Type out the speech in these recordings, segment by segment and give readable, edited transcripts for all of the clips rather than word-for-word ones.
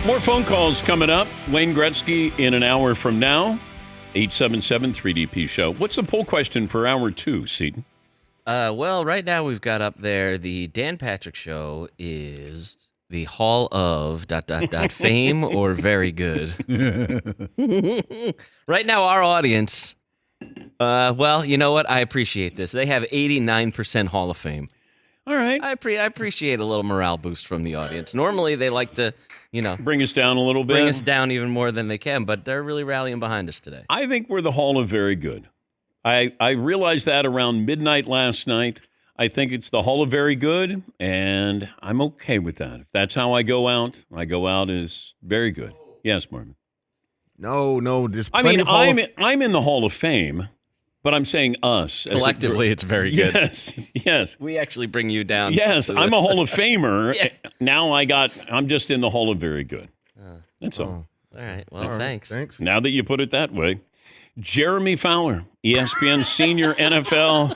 More phone calls coming up. Wayne Gretzky in an hour from now. 877-3DP Show. What's the poll question for hour 2, Seton? Well, right now we've got up there the Dan Patrick Show is the Hall of ... fame or very good. Right now, our audience, well, you know what? I appreciate this. They have 89% Hall of Fame. All right. I appreciate a little morale boost from the audience. Normally, they like to, bring us down a little bit. Bring us down even more than they can, but they're really rallying behind us today. I think we're the Hall of Very Good. I realized that around midnight last night. I think it's the Hall of Very Good, and I'm okay with that. If that's how I go out as very good. Yes, Marvin. No. I'm in the Hall of Fame, but I'm saying us. Collectively, it's very good. Yes. We actually bring you down. Yes, I'm a Hall of Famer. Yeah. Now I'm just in the Hall of Very Good. That's all. All right. Well, thanks. Now that you put it that way. Jeremy Fowler, ESPN senior NFL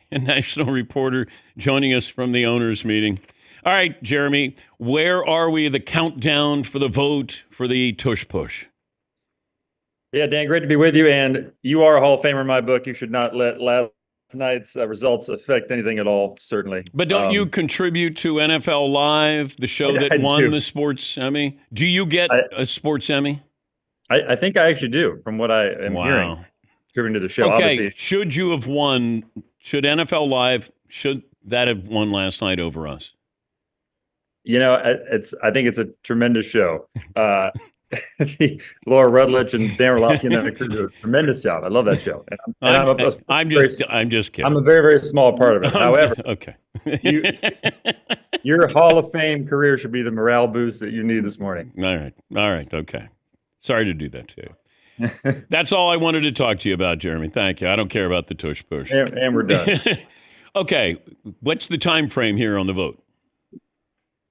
and national reporter, joining us from the owners' meeting. All right, Jeremy, where are we? The countdown for the vote for the tush push. Yeah, Dan, great to be with you. And you are a Hall of Famer in my book. You should not let last night's results affect anything at all, certainly. But don't you contribute to NFL Live, the show that won the Sports Emmy? Do you get a Sports Emmy? I think I actually do, from what I am hearing, contributing to the show. Okay, obviously. Should you have won, should NFL Live, should that have won last night over us? I think it's a tremendous show. Laura Rutledge and Dan Orlovsky and the crew do a tremendous job. I love that show. I'm just kidding. I'm a very, very small part of it. However, okay. Your Hall of Fame career should be the morale boost that you need this morning. All right. Okay. Sorry to do that to you. That's all I wanted to talk to you about, Jeremy. Thank you. I don't care about the tush push. And we're done. Okay. What's the time frame here on the vote?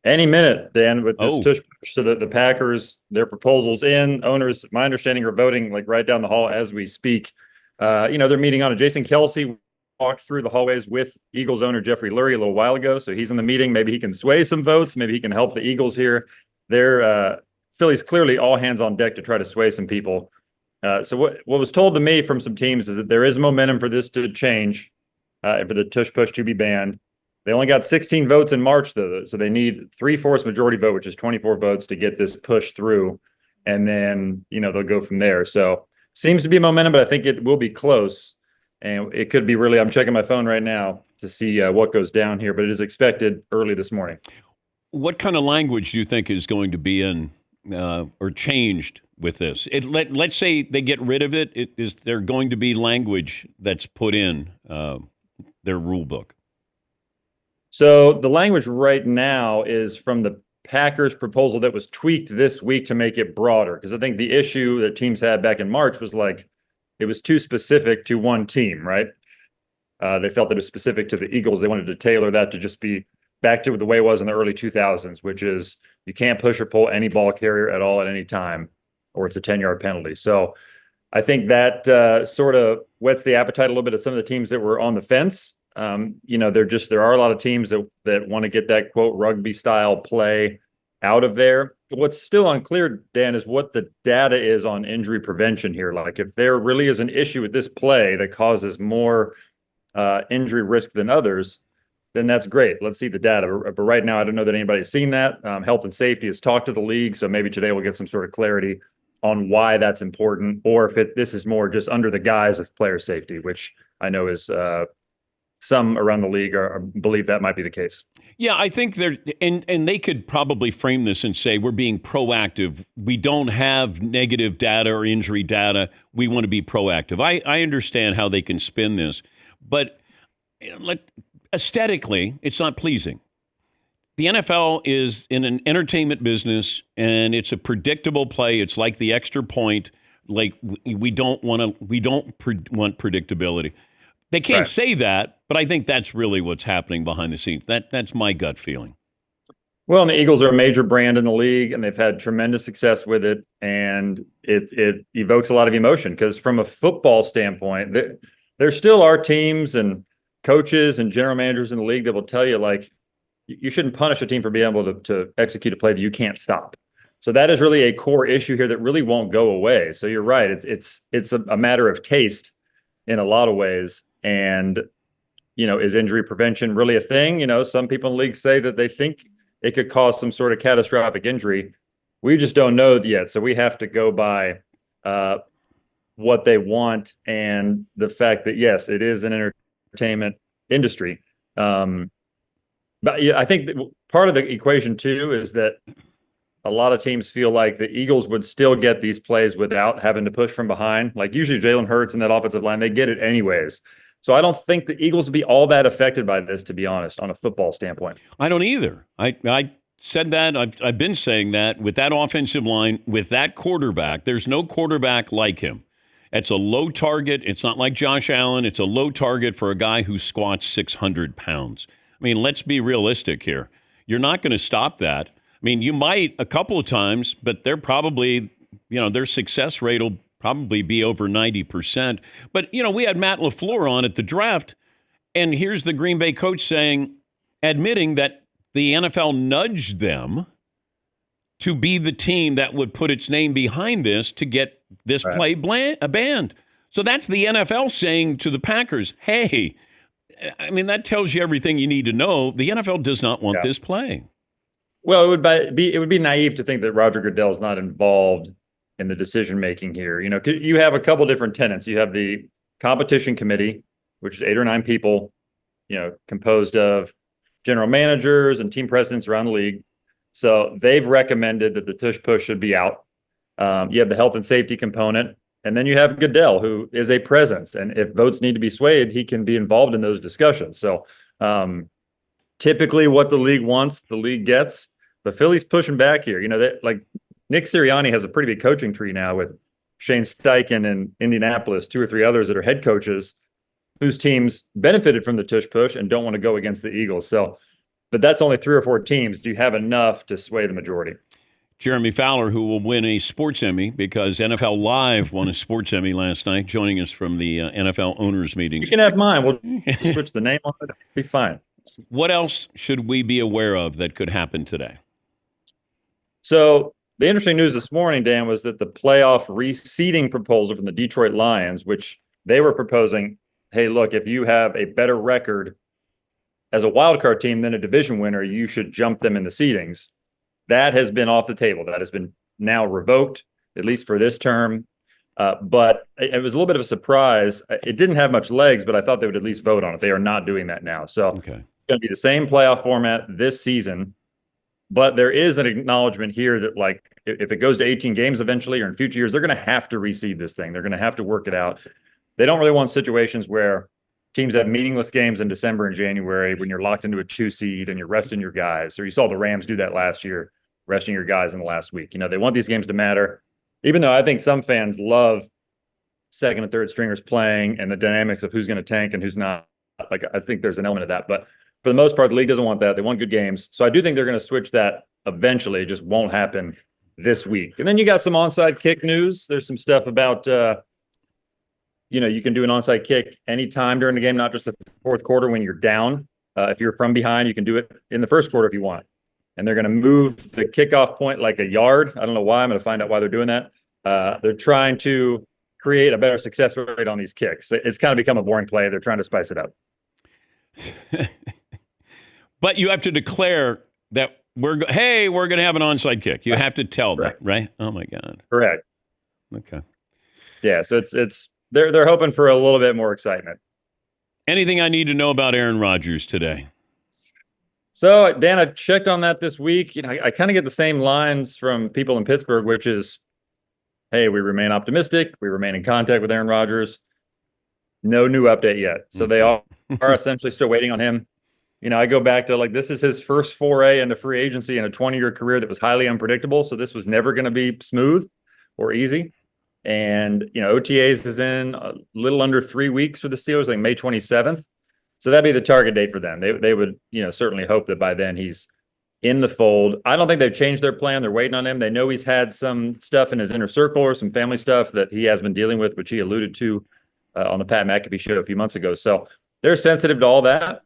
Any minute, Dan, with this tush push. So that the Packers, their proposals in, owners, my understanding, are voting like right down the hall as we speak. They're meeting on it. Jason Kelsey walked through the hallways with Eagles owner Jeffrey Lurie a little while ago. So he's in the meeting. Maybe he can sway some votes. Maybe he can help the Eagles here. Philly's clearly all hands on deck to try to sway some people. So what was told to me from some teams is that there is momentum for this to change, and for the tush push to be banned. They only got 16 votes in March, though, so they need 3/4 majority vote, which is 24 votes, to get this push through, and then they'll go from there. So seems to be momentum, but I think it will be close, and it could be really. I'm checking my phone right now to see what goes down here, but it is expected early this morning. What kind of language do you think is going to be in or changed with this? Let's say they get rid of it. Is there going to be language that's put in their rule book? So the language right now is from the Packers proposal that was tweaked this week to make it broader. Because I think the issue that teams had back in March was it was too specific to one team, right? They felt that it was specific to the Eagles. They wanted to tailor that to just be back to the way it was in the early 2000s, which is you can't push or pull any ball carrier at all at any time, or it's a 10-yard penalty. So I think that sort of whets the appetite a little bit of some of the teams that were on the fence. There are a lot of teams that want to get that quote rugby style play out of there. What's still unclear, Dan, is what the data is on injury prevention here. Like if there really is an issue with this play that causes more injury risk than others, then that's great. Let's see the data. But right now, I don't know that anybody's seen that. Health and safety has talked to the league, so maybe today we'll get some sort of clarity on why that's important, or if this is more just under the guise of player safety, which I know is some around the league believe that might be the case. Yeah, I think and they could probably frame this and say, we're being proactive. We don't have negative data or injury data. We want to be proactive. I understand how they can spin this, but aesthetically, it's not pleasing. The NFL is in an entertainment business, and it's a predictable play. It's like the extra point. Like we don't want predictability. They can't say that, but I think that's really what's happening behind the scenes. That's my gut feeling. Well, and the Eagles are a major brand in the league, and they've had tremendous success with it, and it evokes a lot of emotion because from a football standpoint, there still are teams and coaches and general managers in the league that will tell you, like, you shouldn't punish a team for being able to execute a play that you can't stop. So that is really a core issue here that really won't go away. So you're right. It's a matter of taste in a lot of ways. And, is injury prevention really a thing? Some people in the league say that they think it could cause some sort of catastrophic injury. We just don't know yet. So we have to go by what they want and the fact that, yes, it is an entertainment industry. But yeah, I think that part of the equation too is that a lot of teams feel like the Eagles would still get these plays without having to push from behind. Like usually Jalen Hurts and that offensive line, they get it anyways. So I don't think the Eagles would be all that affected by this, to be honest, on a football standpoint. I don't either. I said that. I've been saying that with that offensive line, with that quarterback, there's no quarterback like him. It's a low target. It's not like Josh Allen. It's a low target for a guy who squats 600 pounds. I mean, let's be realistic here. You're not going to stop that. I mean, you might a couple of times, but they're probably, their success rate will probably be over 90%. But, we had Matt LaFleur on at the draft, and here's the Green Bay coach admitting that the NFL nudged them to be the team that would put its name behind this to get this play banned. So that's the NFL saying to the Packers, hey, I mean, that tells you everything you need to know. The NFL does not want this play. Well, it would be naive to think that Roger Goodell is not involved in the decision making here. You have a couple different tenets. You have the competition committee, which is 8 or 9 people, composed of general managers and team presidents around the league. So they've recommended that the tush push should be out. You have the health and safety component. And then you have Goodell, who is a presence. And if votes need to be swayed, he can be involved in those discussions. So typically what the league wants, the league gets. But Philly's pushing back here. Like Nick Sirianni has a pretty big coaching tree now with Shane Steichen in Indianapolis, 2 or 3 others that are head coaches whose teams benefited from the tush push and don't want to go against the Eagles. So, but that's only 3 or 4 teams. Do you have enough to sway the majority? Jeremy Fowler, who will win a sports Emmy because NFL Live won a sports Emmy last night, joining us from the NFL owners meetings. You can have mine. We'll switch the name on it. It'll be fine. What else should we be aware of that could happen today? So the interesting news this morning, Dan, was that the playoff reseeding proposal from the Detroit Lions, which they were proposing, hey, look, if you have a better record as a wildcard team than a division winner, you should jump them in the seedings. That has been off the table. That has been now revoked, at least for this term. But it was a little bit of a surprise. It didn't have much legs, but I thought they would at least vote on it. They are not doing that now. So It's going to be the same playoff format this season. But there is an acknowledgement here that, like, if it goes to 18 games eventually or in future years, they're going to have to reseed this thing. They're going to have to work it out. They don't really want situations where teams have meaningless games in December and January when you're locked into a 2 seed and you're resting your guys. Or you saw the Rams do that last year, resting your guys in the last week. They want these games to matter, even though I think some fans love second and third stringers playing and the dynamics of who's going to tank and who's not. Like, I think there's an element of that. But for the most part, the league doesn't want that. They want good games. So I do think they're going to switch that eventually. It just won't happen this week. And then you got some onside kick news. There's some stuff about you can do an onside kick anytime during the game, not just the fourth quarter when you're down. If you're from behind, you can do it in the first quarter if you want. And they're going to move the kickoff point like a yard. I don't know why. I'm going to find out why they're doing that. They're trying to create a better success rate on these kicks. It's kind of become a boring play. They're trying to spice it up. But you have to declare that we're going to have an onside kick. You have to tell that, right? Oh my God. Correct. Okay. Yeah. So they're hoping for a little bit more excitement. Anything I need to know about Aaron Rodgers today? So, Dan, I checked on that this week. I kind of get the same lines from people in Pittsburgh, which is, hey, we remain optimistic. We remain in contact with Aaron Rodgers. No new update yet. So they are essentially still waiting on him. I go back to, like, this is his first foray into free agency in a 20-year career that was highly unpredictable. So this was never going to be smooth or easy. And, OTAs is in a little under 3 weeks for the Steelers, like May 27th. So that'd be the target date for them. They would, certainly hope that by then he's in the fold. I don't think they've changed their plan. They're waiting on him. They know he's had some stuff in his inner circle or some family stuff that he has been dealing with, which he alluded to on the Pat McAfee show a few months ago. So they're sensitive to all that.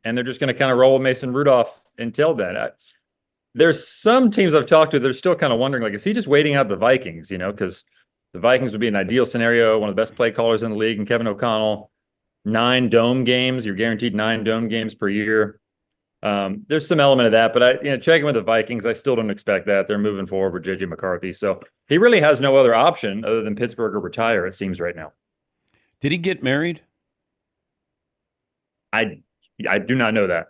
and they're just going to kind of roll with Mason Rudolph until then. There's some teams I've talked to that are still kind of wondering, like, is he just waiting out the Vikings? Because the Vikings would be an ideal scenario, one of the best play callers in the league, and Kevin O'Connell, 9 dome games. You're guaranteed 9 dome games per year. There's some element of that, but checking with the Vikings, I still don't expect that. They're moving forward with JJ McCarthy. So he really has no other option other than Pittsburgh or retire, it seems right now. Did he get married? I do not know that.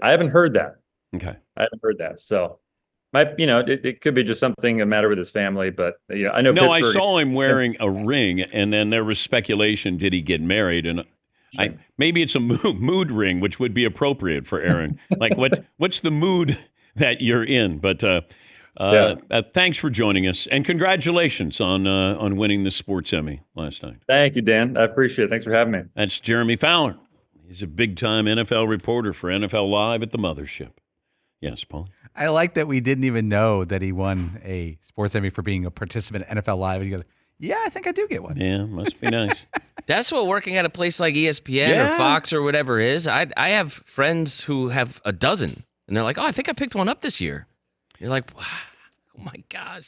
I haven't heard that. Okay. I haven't heard that. So it could be just something a matter with his family, but I know. No, Pittsburgh, I saw him wearing a ring, and then there was speculation: did he get married? And maybe it's a mood ring, which would be appropriate for Aaron. Like, what's the mood that you're in? But thanks for joining us, and congratulations on winning the Sports Emmy last night. Thank you, Dan. I appreciate it. Thanks for having me. That's Jeremy Fowler. He's a big-time NFL reporter for NFL Live at the Mothership. Yes, Paul. I like that we didn't even know that he won a Sports Emmy for being a participant in NFL Live. And he goes, yeah, I think I do get one. Yeah, must be nice. That's what working at a place like ESPN or Fox or whatever is. I have friends who have a dozen, and they're like, oh, I think I picked one up this year. You're like, wow, oh my gosh.